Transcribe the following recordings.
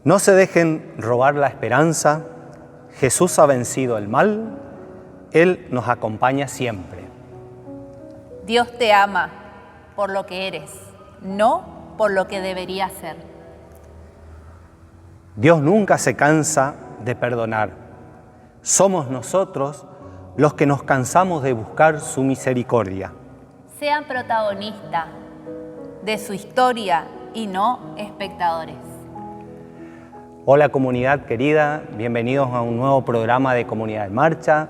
No se dejen robar la esperanza. Jesús ha vencido el mal. Él nos acompaña siempre. Dios te ama por lo que eres, no por lo que deberías ser. Dios nunca se cansa de perdonar. Somos nosotros los que nos cansamos de buscar su misericordia. Sean protagonistas de su historia y no espectadores. Hola comunidad querida, bienvenidos a un nuevo programa de Comunidad en Marcha.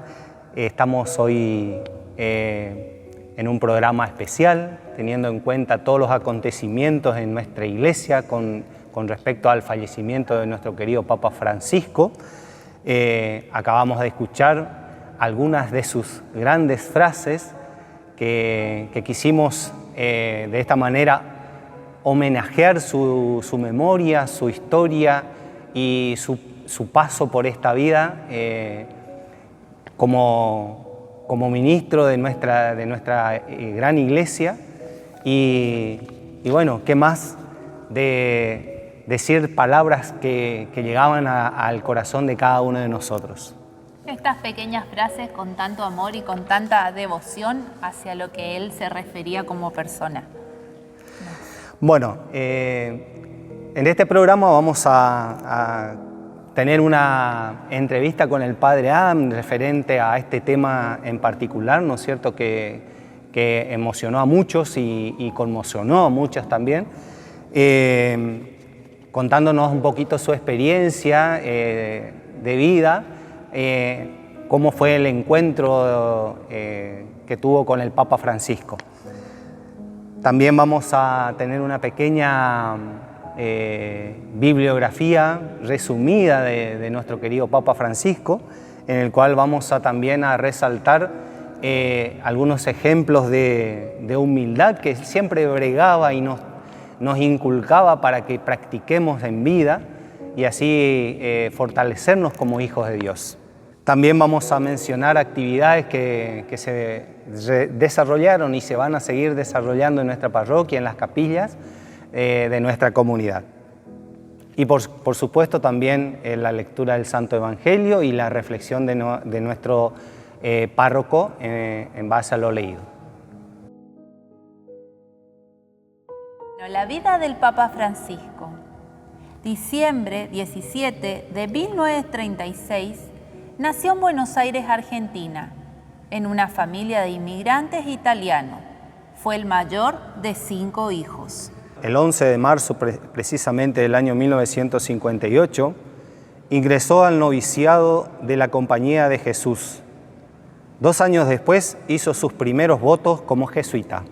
Estamos hoy en un programa especial, teniendo en cuenta todos los acontecimientos en nuestra iglesia con respecto al fallecimiento de nuestro querido Papa Francisco. Acabamos de escuchar algunas de sus grandes frases que quisimos de esta manera homenajear su memoria, su historia y su paso por esta vida como ministro de nuestra gran iglesia. Y bueno, ¿qué más de decir palabras que llegaban al corazón de cada uno de nosotros? Estas pequeñas frases con tanto amor y con tanta devoción hacia lo que él se refería como persona. Bueno, en este programa vamos a tener una entrevista con el Padre Adam referente a este tema en particular, ¿no es cierto?, que emocionó a muchos y conmocionó a muchos también, contándonos un poquito su experiencia de vida, cómo fue el encuentro que tuvo con el Papa Francisco. También vamos a tener una pequeña bibliografía resumida de nuestro querido Papa Francisco, en el cual vamos también a resaltar algunos ejemplos de humildad que siempre bregaba y nos inculcaba para que practiquemos en vida y así fortalecernos como hijos de Dios. También vamos a mencionar actividades que se desarrollaron y se van a seguir desarrollando en nuestra parroquia, en las capillas de nuestra comunidad. Y por supuesto también la lectura del Santo Evangelio y la reflexión de nuestro párroco en base a lo leído. La vida del Papa Francisco. Diciembre 17 de 1936 nació en Buenos Aires, Argentina, en una familia de inmigrantes italianos. Fue el mayor de 5 hijos. El 11 de marzo, precisamente del año 1958, ingresó al noviciado de la Compañía de Jesús. 2 años después hizo sus primeros votos como jesuita.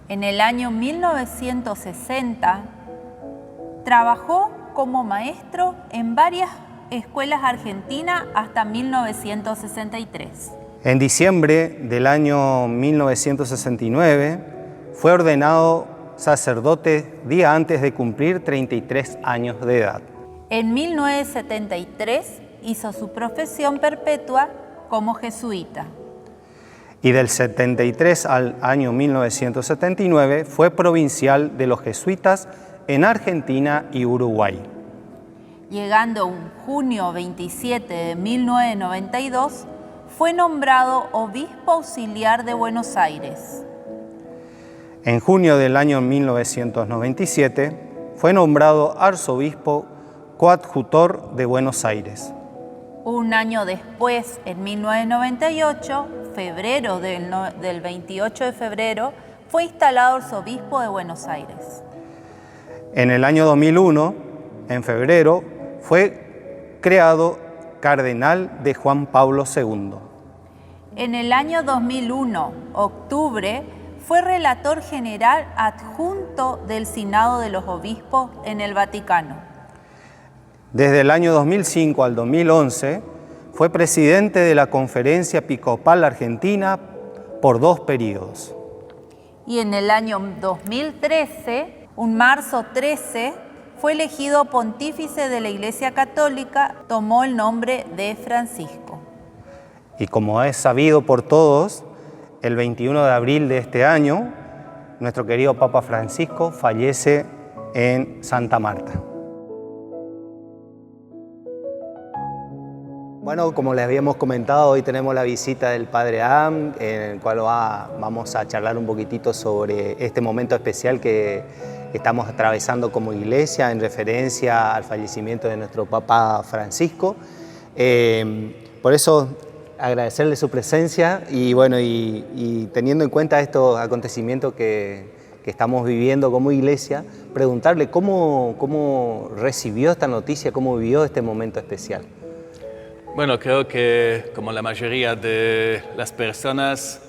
En el año 1960 trabajó como maestro en varias escuelas argentinas hasta 1963. En diciembre del año 1969 fue ordenado sacerdote día antes de cumplir 33 años de edad. En 1973 hizo su profesión perpetua como jesuita. Y del 73 al año 1979 fue provincial de los jesuitas en Argentina y Uruguay. Llegando un junio 27 de 1992, fue nombrado obispo auxiliar de Buenos Aires. En junio del año 1997 fue nombrado arzobispo coadjutor de Buenos Aires. Un año después, en 1998, febrero del 28 de febrero, fue instalado arzobispo de Buenos Aires. En el año 2001, en febrero, fue creado cardenal de Juan Pablo II. En el año 2001, octubre, fue relator general adjunto del Sinado de los Obispos en el Vaticano. Desde el año 2005 al 2011, fue presidente de la Conferencia Episcopal Argentina por 2 periodos. Y en el año 2013, un marzo 13, fue elegido pontífice de la Iglesia Católica, tomó el nombre de Francisco. Y como es sabido por todos, el 21 de abril de este año, nuestro querido Papa Francisco fallece en Santa Marta. Bueno, como les habíamos comentado, hoy tenemos la visita del Padre Adam, en el cual vamos a charlar un poquitito sobre este momento especial que estamos atravesando como iglesia en referencia al fallecimiento de nuestro Papa Francisco. Por eso agradecerle su presencia y, bueno, y teniendo en cuenta estos acontecimientos que estamos viviendo como iglesia, preguntarle cómo recibió esta noticia, cómo vivió este momento especial. Bueno, creo que como la mayoría de las personas,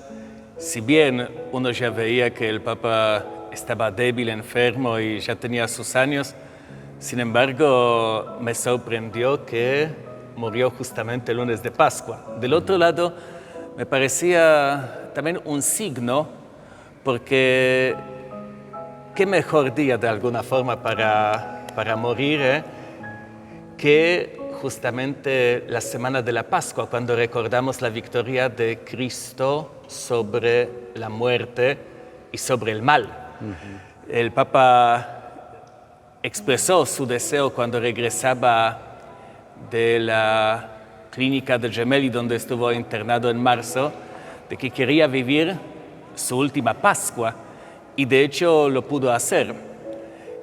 si bien uno ya veía que el Papa estaba débil, enfermo y ya tenía sus años, sin embargo me sorprendió que murió justamente el lunes de Pascua. Del otro lado, me parecía también un signo, porque qué mejor día de alguna forma para morir que justamente la semana de la Pascua, cuando recordamos la victoria de Cristo sobre la muerte y sobre el mal. El Papa expresó su deseo cuando regresaba de la clínica de Gemelli, donde estuvo internado en marzo, de que quería vivir su última Pascua, y de hecho lo pudo hacer.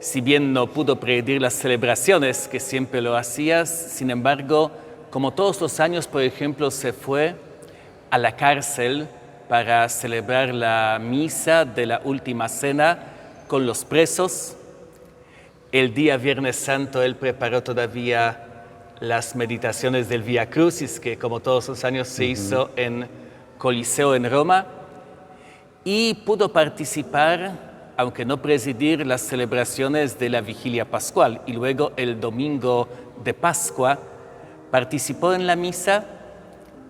Si bien no pudo presidir las celebraciones, que siempre lo hacía, sin embargo, como todos los años, por ejemplo, se fue a la cárcel para celebrar la misa de la última cena con los presos. El día Viernes Santo él preparó todavía las meditaciones del Vía Crucis, que como todos los años se hizo en Coliseo en Roma, y pudo participar, aunque no presidir, las celebraciones de la Vigilia Pascual. Y luego el domingo de Pascua participó en la misa.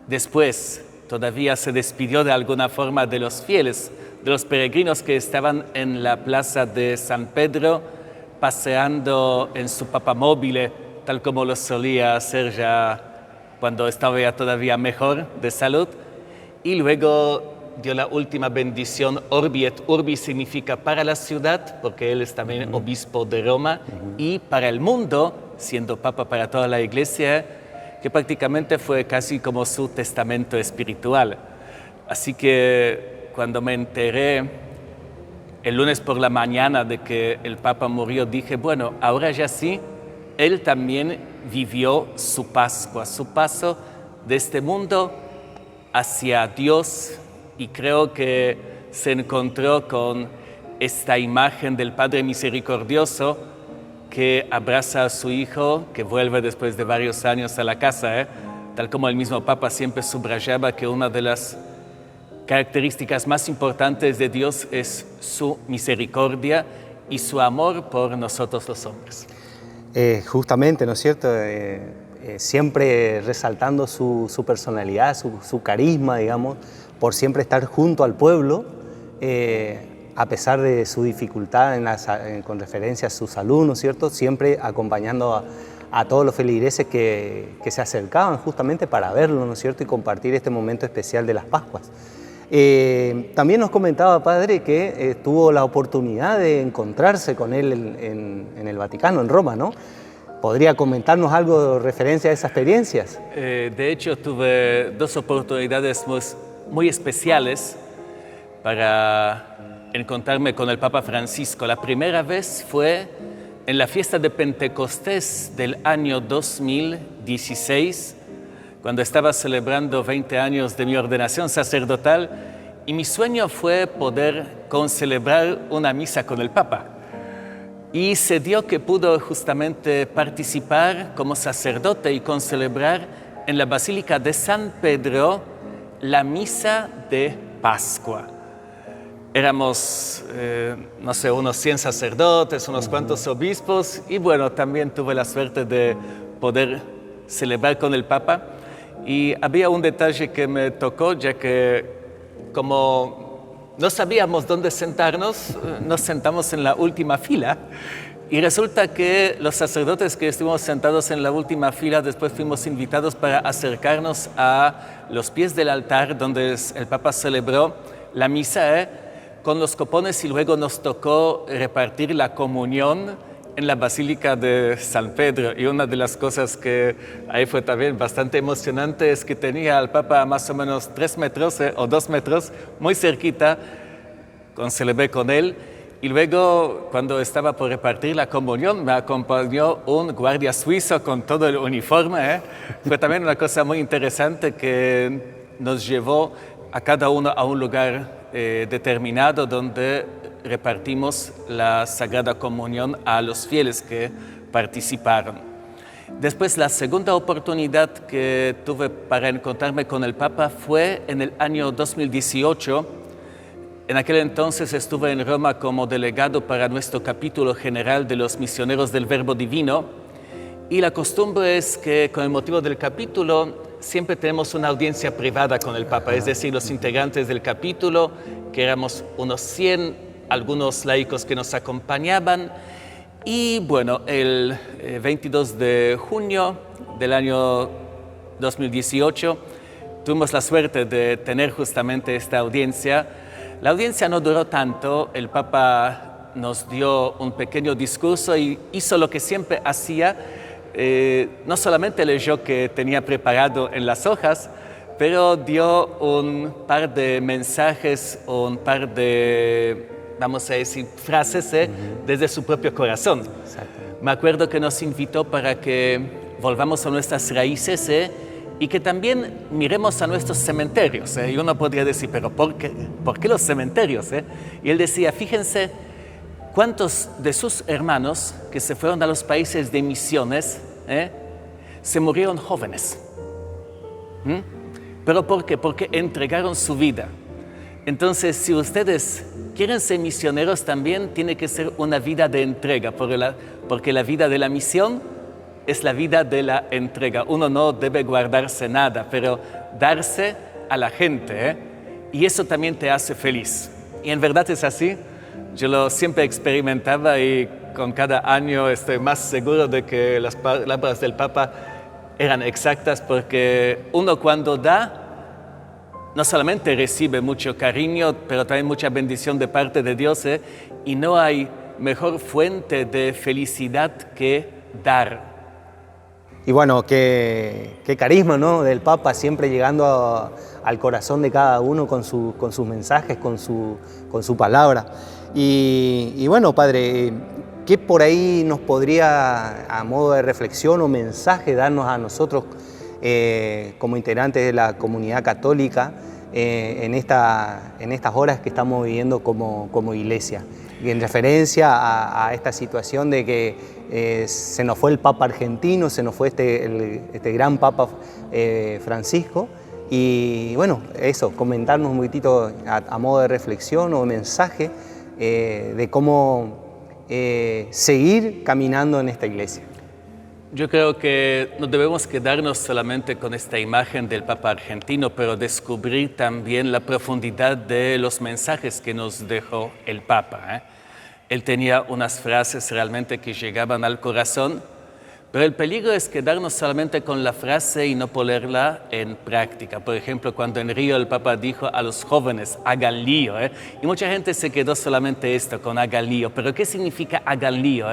Después todavía se despidió de alguna forma de los fieles, de los peregrinos que estaban en la plaza de San Pedro, paseando en su papamóvil, tal como lo solía hacer ya cuando estaba ya todavía mejor de salud. Y luego dio la última bendición Orbi et Urbi, significa para la ciudad, porque él es también obispo de Roma, y para el mundo, siendo papa para toda la iglesia, que prácticamente fue casi como su testamento espiritual. Así que cuando me enteré el lunes por la mañana de que el Papa murió, dije, bueno, ahora ya sí, él también vivió su Pascua, su paso de este mundo hacia Dios, y creo que se encontró con esta imagen del Padre misericordioso que abraza a su hijo, que vuelve después de varios años a la casa, tal como el mismo Papa siempre subrayaba que una de las características más importantes de Dios es su misericordia y su amor por nosotros los hombres. Justamente, ¿no es cierto? Siempre resaltando su personalidad, su carisma, digamos, por siempre estar junto al pueblo, a pesar de su dificultad con referencia a su salud, ¿no es cierto? Siempre acompañando a todos los feligreses que se acercaban justamente para verlo, ¿no es cierto? Y compartir este momento especial de las Pascuas. También nos comentaba, Padre, que tuvo la oportunidad de encontrarse con él en el Vaticano, en Roma, ¿no? ¿Podría comentarnos algo referente a esas experiencias? De hecho, tuve dos oportunidades muy especiales para encontrarme con el Papa Francisco. La primera vez fue en la fiesta de Pentecostés del año 2016, cuando estaba celebrando 20 años de mi ordenación sacerdotal, y mi sueño fue poder concelebrar una misa con el Papa. Y se dio que pudo justamente participar como sacerdote y concelebrar en la Basílica de San Pedro la misa de Pascua. Éramos, no sé, unos 100 sacerdotes, unos cuantos obispos, y bueno, también tuve la suerte de poder celebrar con el Papa. Y había un detalle que me tocó, ya que como no sabíamos dónde sentarnos, nos sentamos en la última fila. Y resulta que los sacerdotes que estuvimos sentados en la última fila, después fuimos invitados para acercarnos a los pies del altar donde el Papa celebró la misa con los copones, y luego nos tocó repartir la comunión en la Basílica de San Pedro, y una de las cosas que ahí fue también bastante emocionante es que tenía al Papa a más o menos 3 metros o 2 metros, muy cerquita, celebré con él. Y luego, cuando estaba por repartir la comunión, me acompañó un guardia suizo con todo el uniforme. Fue también una cosa muy interesante que nos llevó a cada uno a un lugar determinado donde repartimos la Sagrada Comunión a los fieles que participaron. Después, la segunda oportunidad que tuve para encontrarme con el Papa fue en el año 2018. En aquel entonces estuve en Roma como delegado para nuestro capítulo general de los misioneros del Verbo Divino, y la costumbre es que con el motivo del capítulo siempre tenemos una audiencia privada con el Papa, es decir, los integrantes del capítulo, que éramos unos 100, algunos laicos que nos acompañaban. Y bueno, el 22 de junio del año 2018 tuvimos la suerte de tener justamente esta audiencia. La audiencia no duró tanto, el Papa nos dio un pequeño discurso y hizo lo que siempre hacía. No solamente leyó que tenía preparado en las hojas, pero dio un par de mensajes, un par de, vamos a decir, frases desde su propio corazón. Me acuerdo que nos invitó para que volvamos a nuestras raíces y que también miremos a nuestros cementerios. Y uno podría decir, pero ¿por qué los cementerios? Y él decía, fíjense cuántos de sus hermanos que se fueron a los países de misiones se murieron jóvenes. ¿Pero por qué? Porque entregaron su vida. Entonces, si ustedes quieren ser misioneros también, tiene que ser una vida de entrega, porque la vida de la misión es la vida de la entrega. Uno no debe guardarse nada, pero darse a la gente, y eso también te hace feliz. Y en verdad es así. Yo lo siempre experimentaba y con cada año estoy más seguro de que las palabras del Papa eran exactas, porque uno cuando da, no solamente recibe mucho cariño, pero también mucha bendición de parte de Dios, y no hay mejor fuente de felicidad que dar. Y bueno, qué carisma, ¿no?, del Papa, siempre llegando al corazón de cada uno con sus mensajes, con su palabra. Y bueno, Padre, ¿qué por ahí nos podría, a modo de reflexión o mensaje, darnos a nosotros como integrantes de la comunidad católica en estas horas que estamos viviendo como iglesia? Y en referencia a esta situación de que se nos fue el Papa argentino, se nos fue este gran Papa Francisco, y bueno, eso, comentarnos un poquitito a modo de reflexión o mensaje de cómo seguir caminando en esta iglesia. Yo creo que no debemos quedarnos solamente con esta imagen del Papa argentino, pero descubrir también la profundidad de los mensajes que nos dejó el Papa. Él tenía unas frases realmente que llegaban al corazón, pero el peligro es quedarnos solamente con la frase y no ponerla en práctica. Por ejemplo, cuando en Río el Papa dijo a los jóvenes, hagan lío, y mucha gente se quedó solamente con hagan lío. Pero ¿qué significa hagan lío?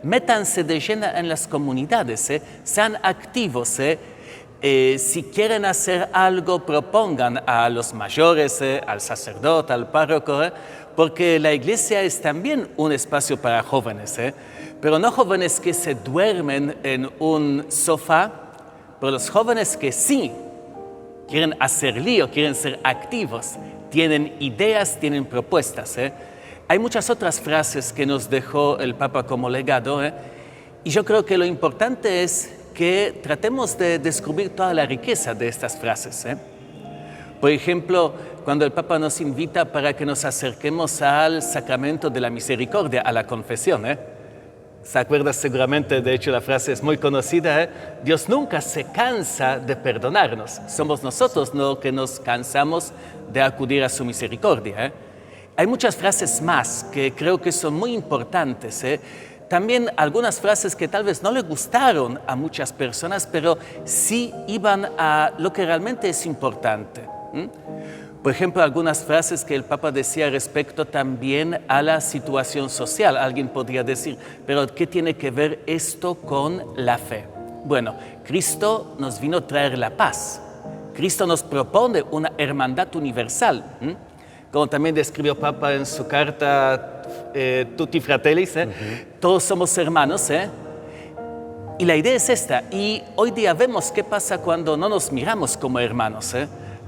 Métanse de lleno en las comunidades, sean activos, si quieren hacer algo, propongan a los mayores, al sacerdote, al párroco, porque la iglesia es también un espacio para jóvenes, pero no jóvenes que se duermen en un sofá, pero los jóvenes que sí quieren hacer lío, quieren ser activos, tienen ideas, tienen propuestas. Hay muchas otras frases que nos dejó el Papa como legado, y yo creo que lo importante es que tratemos de descubrir toda la riqueza de estas frases. Por ejemplo, cuando el Papa nos invita para que nos acerquemos al sacramento de la misericordia, a la confesión. ¿Se acuerda seguramente? De hecho, la frase es muy conocida. Dios nunca se cansa de perdonarnos. Somos nosotros los que nos cansamos de acudir a su misericordia. Hay muchas frases más que creo que son muy importantes. También algunas frases que tal vez no le gustaron a muchas personas, pero sí iban a lo que realmente es importante. Por ejemplo, algunas frases que el Papa decía respecto también a la situación social. Alguien podría decir, pero ¿qué tiene que ver esto con la fe? Bueno, Cristo nos vino a traer la paz. Cristo nos propone una hermandad universal. Como también describió el Papa en su carta Tutti Fratelli, todos somos hermanos. Y la idea es esta. Y hoy día vemos qué pasa cuando no nos miramos como hermanos.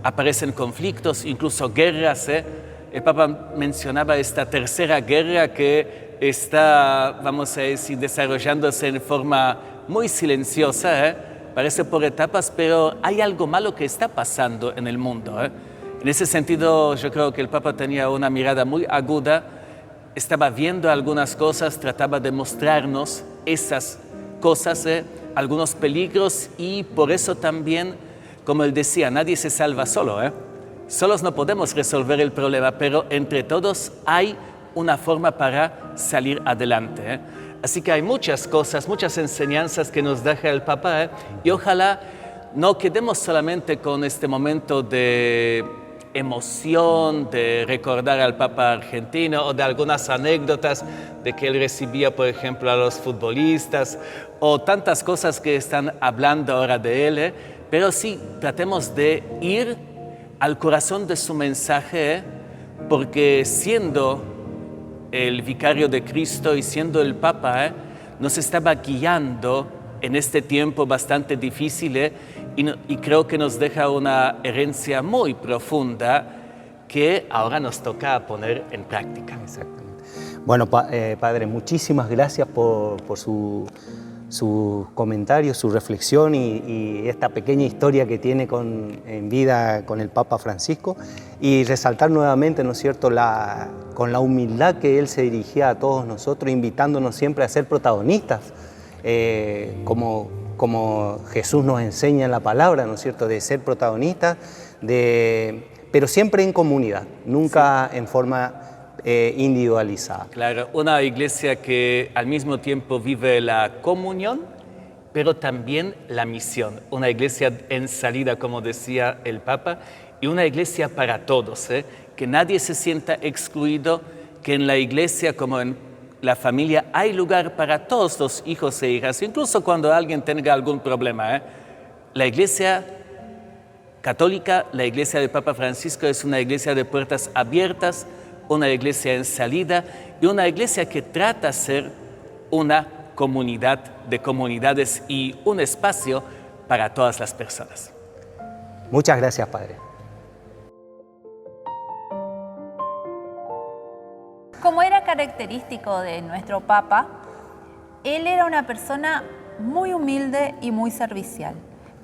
Aparecen conflictos, incluso guerras. El Papa mencionaba esta tercera guerra que está, vamos a decir, desarrollándose en forma muy silenciosa. Parece por etapas, pero hay algo malo que está pasando en el mundo. En ese sentido, yo creo que el Papa tenía una mirada muy aguda, estaba viendo algunas cosas, trataba de mostrarnos esas cosas, algunos peligros, y por eso también, como él decía, nadie se salva solo. Solos no podemos resolver el problema, pero entre todos hay una forma para salir adelante. Así que hay muchas cosas, muchas enseñanzas que nos deja el Papa, y ojalá no quedemos solamente con este momento de emoción, de recordar al Papa argentino o de algunas anécdotas de que él recibía, por ejemplo, a los futbolistas o tantas cosas que están hablando ahora de él, pero sí tratemos de ir al corazón de su mensaje, porque siendo el vicario de Cristo y siendo el Papa, nos estaba guiando en este tiempo bastante difícil, y creo que nos deja una herencia muy profunda que ahora nos toca poner en práctica. Exactamente. Bueno, Padre, muchísimas gracias por su comentario, su reflexión y esta pequeña historia que tiene en vida con el Papa Francisco, y resaltar nuevamente, ¿no es cierto?, con la humildad que él se dirigía a todos nosotros, invitándonos siempre a ser protagonistas, como Jesús nos enseña en la palabra, ¿no es cierto?, de ser protagonistas, pero siempre en comunidad, nunca en forma individualizada. Claro, una iglesia que al mismo tiempo vive la comunión, pero también la misión. Una iglesia en salida, como decía el Papa, y una iglesia para todos, que nadie se sienta excluido, que en la iglesia, como en la familia, hay lugar para todos los hijos e hijas, incluso cuando alguien tenga algún problema. La iglesia católica, la iglesia del Papa Francisco, es una iglesia de puertas abiertas, una iglesia en salida y una iglesia que trata de ser una comunidad de comunidades y un espacio para todas las personas. Muchas gracias, Padre. Como era característico de nuestro Papa, él era una persona muy humilde y muy servicial,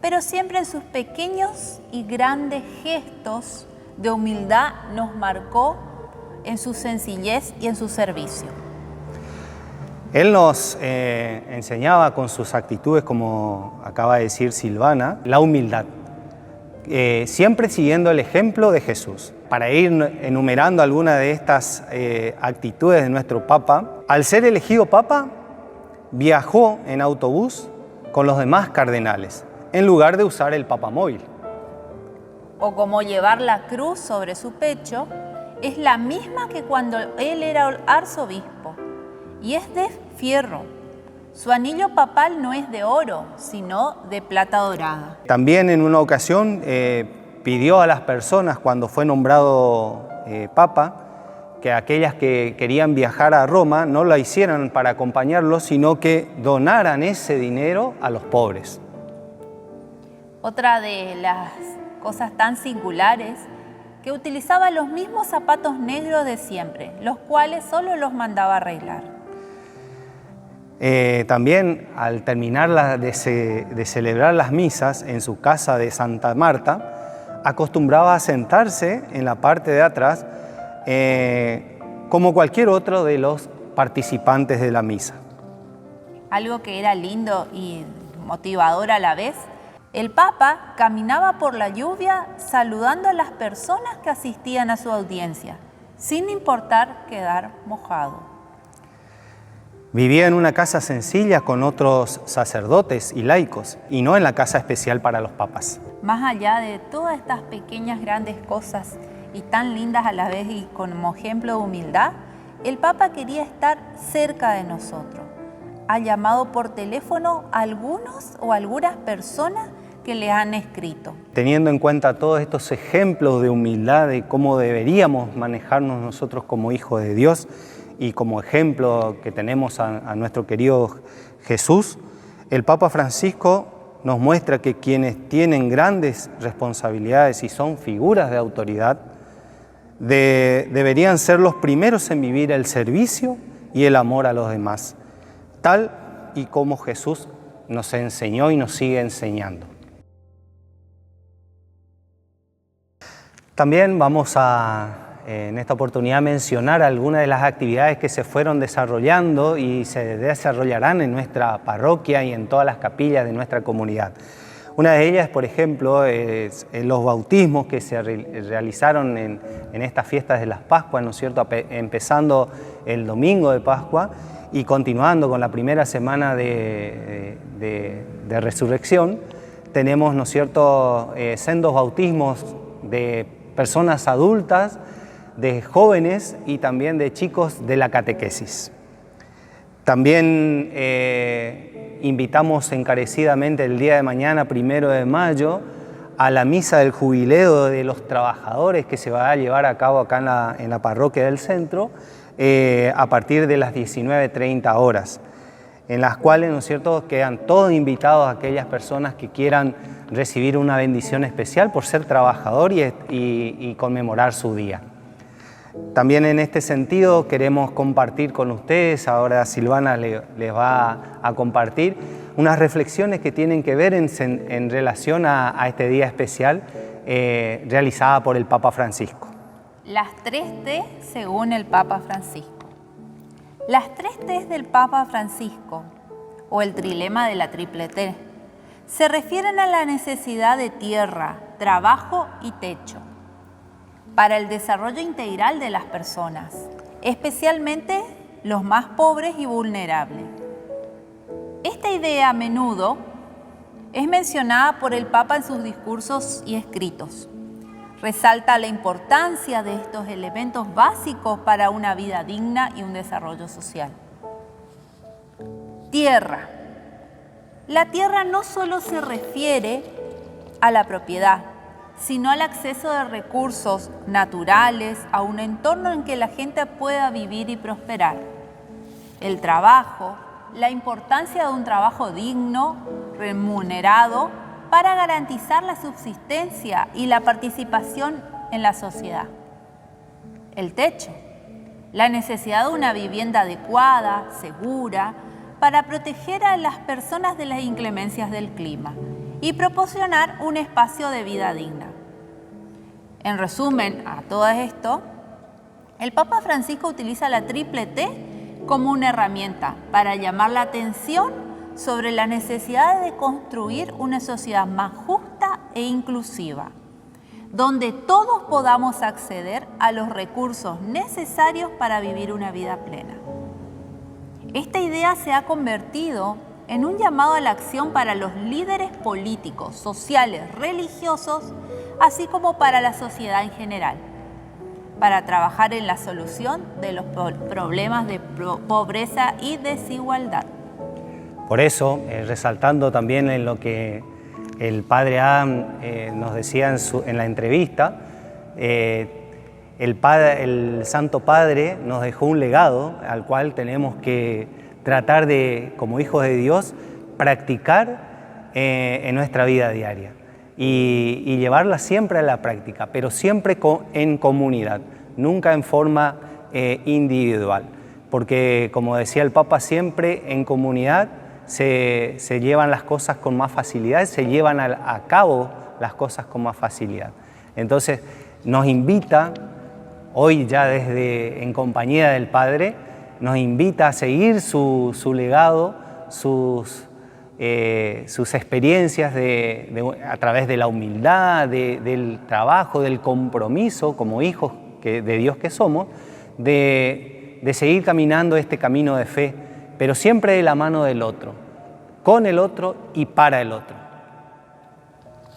pero siempre en sus pequeños y grandes gestos de humildad nos marcó en su sencillez y en su servicio. Él nos enseñaba con sus actitudes, como acaba de decir Silvana, la humildad, siempre siguiendo el ejemplo de Jesús. Para ir enumerando algunas de estas actitudes de nuestro Papa, al ser elegido Papa, viajó en autobús con los demás cardenales, en lugar de usar el papamóvil. O como llevar la cruz sobre su pecho, es la misma que cuando él era arzobispo, y es de fierro. Su anillo papal no es de oro, sino de plata dorada. También en una ocasión pidió a las personas, cuando fue nombrado Papa, que aquellas que querían viajar a Roma no lo hicieran para acompañarlo, sino que donaran ese dinero a los pobres. Otra de las cosas tan singulares, que utilizaba los mismos zapatos negros de siempre, los cuales solo los mandaba arreglar. También al terminar de celebrar las misas en su casa de Santa Marta, acostumbraba a sentarse en la parte de atrás como cualquier otro de los participantes de la misa. Algo que era lindo y motivador a la vez, el Papa caminaba por la lluvia saludando a las personas que asistían a su audiencia, sin importar quedar mojado. Vivía en una casa sencilla con otros sacerdotes y laicos, y no en la casa especial para los papas. Más allá de todas estas pequeñas, grandes cosas, y tan lindas a la vez y como ejemplo de humildad, el Papa quería estar cerca de nosotros. Ha llamado por teléfono a algunos o algunas personas que le han escrito. Teniendo en cuenta todos estos ejemplos de humildad, de cómo deberíamos manejarnos nosotros como hijos de Dios y como ejemplo que tenemos a nuestro querido Jesús, el Papa Francisco nos muestra que quienes tienen grandes responsabilidades y son figuras de autoridad, deberían ser los primeros en vivir el servicio y el amor a los demás, tal y como Jesús nos enseñó y nos sigue enseñando. También vamos en esta oportunidad, mencionar algunas de las actividades que se fueron desarrollando y se desarrollarán en nuestra parroquia y en todas las capillas de nuestra comunidad. Una de ellas, por ejemplo, es los bautismos que se realizaron en estas fiestas de las Pascuas, ¿no es cierto?, empezando el domingo de Pascua y continuando con la primera semana de resurrección. Tenemos, ¿no es cierto?, sendos bautismos de personas adultas, de jóvenes y también de chicos de la catequesis. También invitamos encarecidamente el día de mañana, 1 de mayo, a la misa del jubileo de los trabajadores que se va a llevar a cabo acá en la parroquia del centro a partir de las 19:30 horas, en las cuales, ¿no es cierto?, quedan todos invitados a aquellas personas que quieran recibir una bendición especial por ser trabajador y conmemorar su día. También en este sentido queremos compartir con ustedes, ahora Silvana les va a compartir unas reflexiones que tienen que ver en relación a este día especial realizada por el Papa Francisco. Las 3 T según el Papa Francisco. Las 3 T del Papa Francisco, o el trilema de la triple T, se refieren a la necesidad de tierra, trabajo y techo para el desarrollo integral de las personas, especialmente los más pobres y vulnerables. Esta idea a menudo es mencionada por el Papa en sus discursos y escritos. Resalta la importancia de estos elementos básicos para una vida digna y un desarrollo social. Tierra. La tierra no solo se refiere a la propiedad, sino al acceso de recursos naturales a un entorno en que la gente pueda vivir y prosperar. El trabajo, la importancia de un trabajo digno, remunerado, para garantizar la subsistencia y la participación en la sociedad. El techo, la necesidad de una vivienda adecuada, segura, para proteger a las personas de las inclemencias del clima y proporcionar un espacio de vida digna. En resumen a todo esto, el Papa Francisco utiliza la triple T como una herramienta para llamar la atención sobre la necesidad de construir una sociedad más justa e inclusiva, donde todos podamos acceder a los recursos necesarios para vivir una vida plena. Esta idea se ha convertido en un llamado a la acción para los líderes políticos, sociales, religiosos, así como para la sociedad en general, para trabajar en la solución de los problemas de pobreza y desigualdad. Por eso, resaltando también en lo que el Padre Adam nos decía en la entrevista, el Santo Padre nos dejó un legado al cual tenemos que tratar de, como hijos de Dios, practicar en nuestra vida diaria y llevarla siempre a la práctica, pero siempre en comunidad, nunca en forma individual, porque como decía el Papa, siempre en comunidad se llevan las cosas con más facilidad, se llevan a cabo las cosas con más facilidad. Entonces nos invita, hoy ya desde en compañía del Padre, nos invita a seguir su legado, sus experiencias a través de la humildad, del trabajo, del compromiso como hijos de Dios que somos, de seguir caminando este camino de fe, pero siempre de la mano del otro, con el otro y para el otro.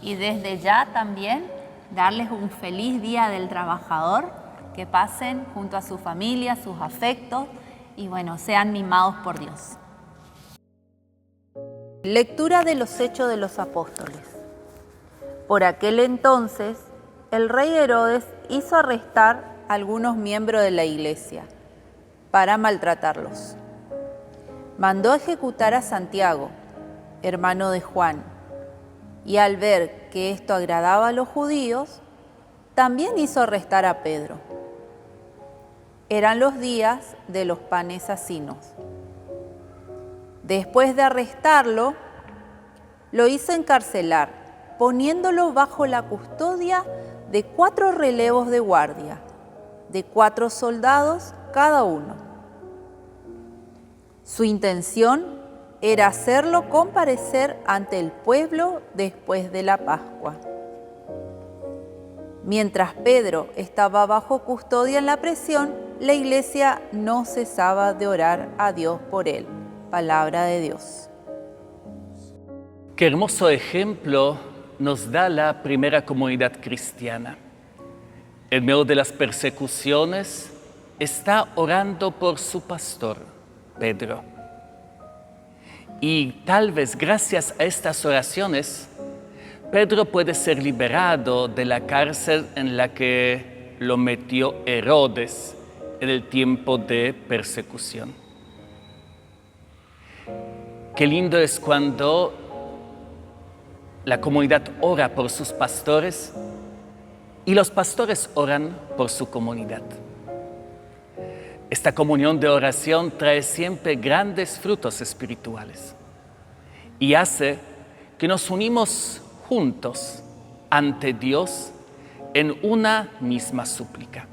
Y desde ya también darles un feliz Día del Trabajador, que pasen junto a su familia, sus afectos y bueno, sean mimados por Dios. Lectura de los Hechos de los Apóstoles. Por aquel entonces, el rey Herodes hizo arrestar a algunos miembros de la iglesia para maltratarlos. Mandó ejecutar a Santiago, hermano de Juan, y al ver que esto agradaba a los judíos, también hizo arrestar a Pedro. Eran los días de los panes asinos. Después de arrestarlo, lo hizo encarcelar, poniéndolo bajo la custodia de 4 relevos de guardia, de 4 soldados cada uno. Su intención era hacerlo comparecer ante el pueblo después de la Pascua. Mientras Pedro estaba bajo custodia en la prisión, la iglesia no cesaba de orar a Dios por él. Palabra de Dios. Qué hermoso ejemplo nos da la primera comunidad cristiana. En medio de las persecuciones, está orando por su pastor, Pedro. Y tal vez gracias a estas oraciones, Pedro puede ser liberado de la cárcel en la que lo metió Herodes en el tiempo de persecución. Qué lindo es cuando la comunidad ora por sus pastores y los pastores oran por su comunidad. Esta comunión de oración trae siempre grandes frutos espirituales y hace que nos unimos juntos ante Dios en una misma súplica.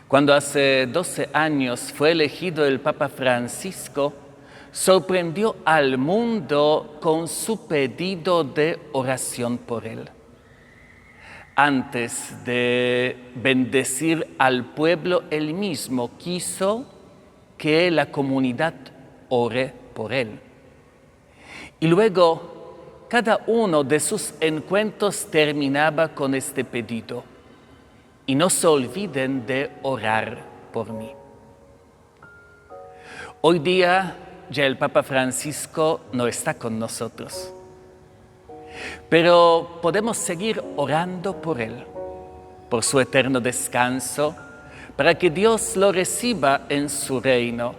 Cuando hace 12 años fue elegido el Papa Francisco, sorprendió al mundo con su pedido de oración por él. Antes de bendecir al pueblo, él mismo quiso que la comunidad ore por él. Y luego, cada uno de sus encuentros terminaba con este pedido: y no se olviden de orar por mí. Hoy día ya el Papa Francisco no está con nosotros, pero podemos seguir orando por él, por su eterno descanso, para que Dios lo reciba en su reino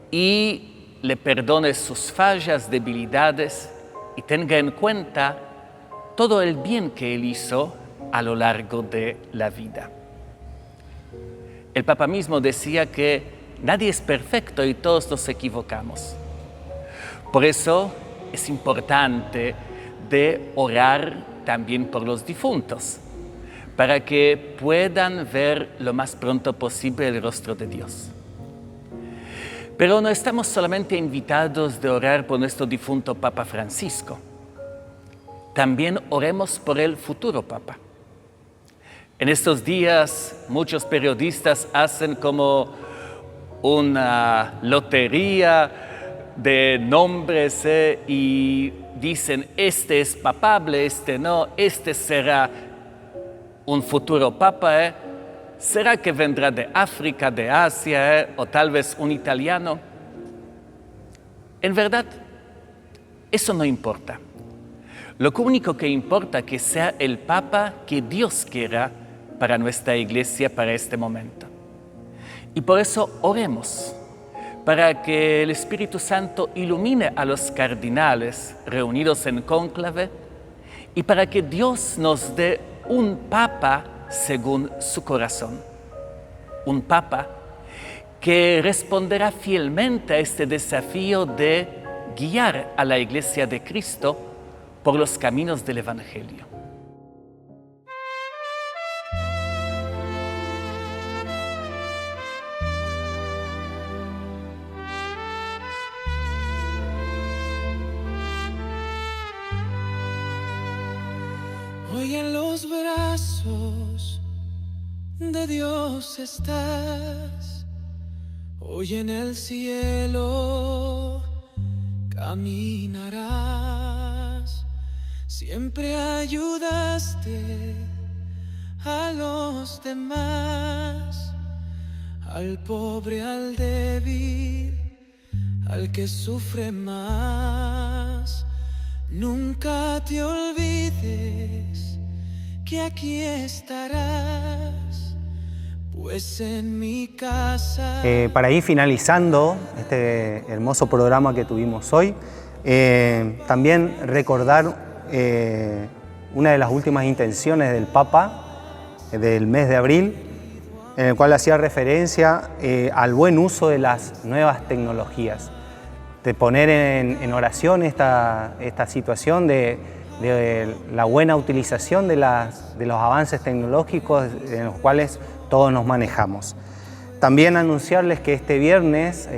y le perdone sus fallas, debilidades y tenga en cuenta todo el bien que él hizo a lo largo de la vida. El Papa mismo decía que nadie es perfecto y todos nos equivocamos. Por eso es importante de orar también por los difuntos, para que puedan ver lo más pronto posible el rostro de Dios. Pero no estamos solamente invitados de orar por nuestro difunto Papa Francisco. También oremos por el futuro Papa. En estos días muchos periodistas hacen como una lotería de nombres y dicen: este es papable, este no, este será un futuro papa, ¿será que vendrá de África, de Asia, o tal vez un italiano? En verdad, eso no importa. Lo único que importa es que sea el papa que Dios quiera para nuestra iglesia, para este momento. Y por eso oremos, para que el Espíritu Santo ilumine a los cardinales reunidos en cónclave y para que Dios nos dé un papa según su corazón. Un papa que responderá fielmente a este desafío de guiar a la Iglesia de Cristo por los caminos del Evangelio. Hoy en los brazos de Dios estás, hoy en el cielo caminarás. siempre ayudaste a los demás, al pobre, al débil, al que sufre más. Nunca te olvides que aquí estarás, pues en mi casa. Para ir finalizando este hermoso programa que tuvimos hoy, también recordar una de las últimas intenciones del Papa del mes de abril, en el cual hacía referencia al buen uso de las nuevas tecnologías, de poner en oración esta situación de la buena utilización de los avances tecnológicos en los cuales todos nos manejamos. También anunciarles que este viernes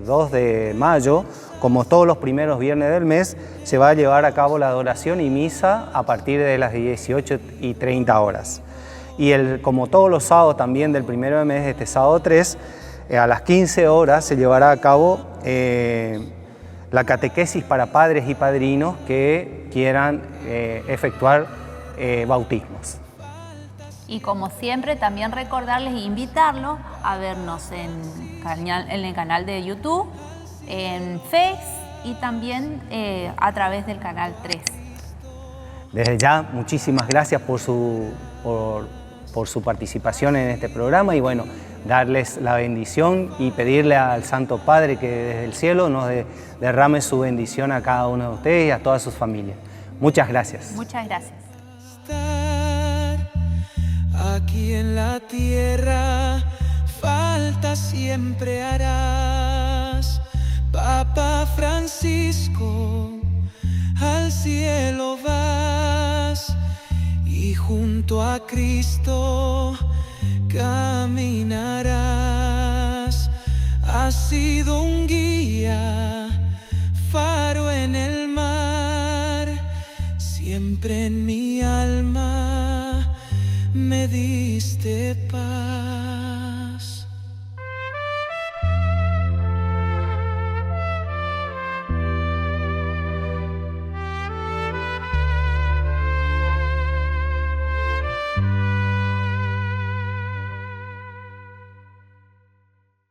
2 de mayo, como todos los primeros viernes del mes, se va a llevar a cabo la adoración y misa a partir de las 18:30 horas. Y como todos los sábados también del primero de mes, este sábado 3, a las 15 horas se llevará a cabo la catequesis para padres y padrinos que quieran efectuar bautismos. Y como siempre, también recordarles e invitarlos a vernos en el canal de YouTube, en Face y también a través del canal 3. Desde ya, muchísimas gracias por su participación en este programa y bueno, darles la bendición y pedirle al Santo Padre que desde el cielo nos derrame su bendición a cada uno de ustedes y a todas sus familias. Muchas gracias. Muchas gracias. Aquí en la tierra falta siempre harás, Papa Francisco, al cielo vas y junto a Cristo caminarás. Has sido un guía, faro en el mar, siempre en mi alma me diste